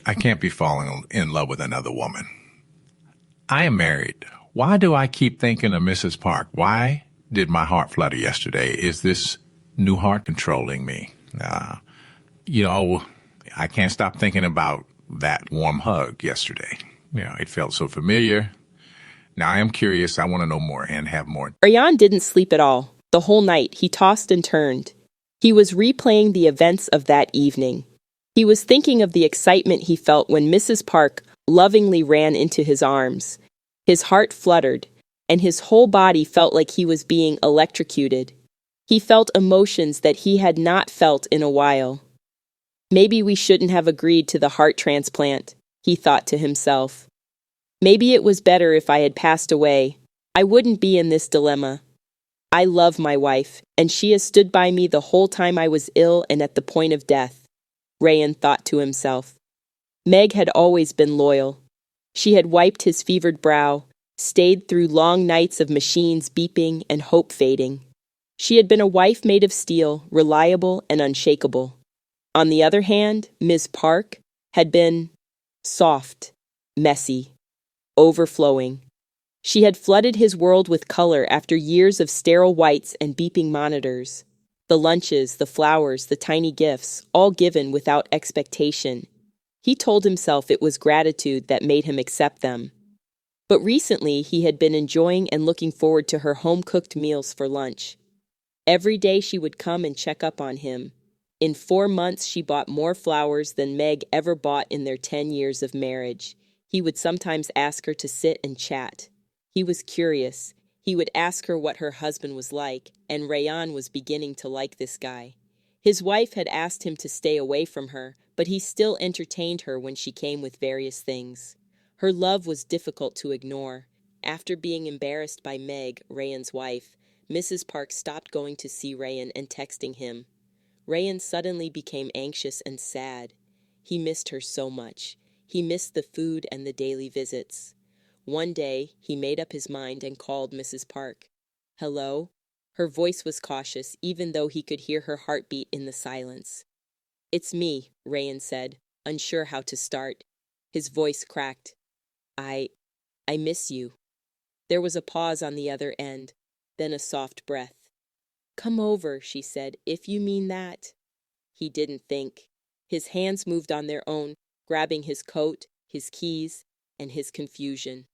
I can't be falling in love with another woman. I am married. Why do I keep thinking of Mrs. Park? Why did my heart flutter yesterday? Is this new heart controlling me? You know, I can't stop thinking about that warm hug yesterday. It felt so familiar. Now I am curious. I want to know more and have more. Rayan didn't sleep at all. The whole night, he tossed and turned. He was replaying the events of that evening. He was thinking of the excitement he felt when Mrs. Park lovingly ran into his arms. His heart fluttered, and his whole body felt like he was being electrocuted. He felt emotions that he had not felt in a while. Maybe we shouldn't have agreed to the heart transplant, he thought to himself. Maybe it was better if I had passed away. I wouldn't be in this dilemma. I love my wife, and she has stood by me the whole time I was ill and at the point of death, Rayan thought to himself. Meg had always been loyal. She had wiped his fevered brow, stayed through long nights of machines beeping and hope fading. She had been a wife made of steel, reliable and unshakable. On the other hand, Miss Park had been soft, messy, overflowing. She had flooded his world with color after years of sterile whites and beeping monitors. The lunches, the flowers, the tiny gifts, all given without expectation. He told himself it was gratitude that made him accept them. But recently he had been enjoying and looking forward to her home-cooked meals for lunch. Every day she would come and check up on him. In 4 months she bought more flowers than Meg ever bought in their 10 years of marriage. He would sometimes ask her to sit and chat. He was curious. He would ask her what her husband was like, and Rayan was beginning to like this guy. His wife had asked him to stay away from her, but he still entertained her when she came with various things. Her love was difficult to ignore. After being embarrassed by Meg, Rayan's wife, Mrs. Park stopped going to see Rayan and texting him. Rayan suddenly became anxious and sad. He missed her so much. He missed the food and the daily visits. One day, he made up his mind and called Mrs. Park. "Hello?" Her voice was cautious, even though he could hear her heartbeat in the silence. "It's me," Rayan said, unsure how to start. His voice cracked. I miss you." There was a pause on the other end, then a soft breath. "Come over," she said, "if you mean that." He didn't think. His hands moved on their own, grabbing his coat, his keys, and his confusion.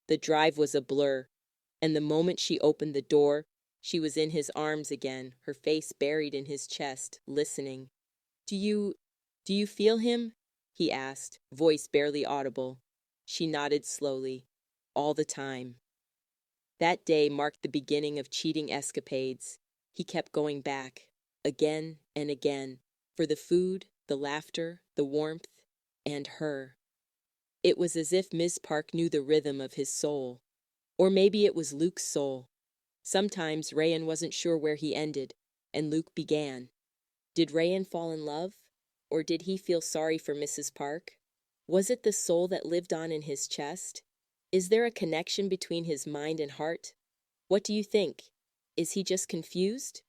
The drive was a blur, and the moment she opened the door, she was in his arms again, her face buried in his chest, listening. Do you feel him?" he asked, voice barely audible. She nodded slowly. "All the time." That day marked the beginning of cheating escapades. He kept going back, again and again, for the food, the laughter, the warmth, and her. It was as if Miss Park knew the rhythm of his soul. Or maybe it was Luke's soul. Sometimes Rayan wasn't sure where he ended, and Luke began. Did Rayan fall in love? Or did he feel sorry for Mrs. Park? Was it the soul that lived on in his chest? Is there a connection between his mind and heart? What do you think? Is he just confused?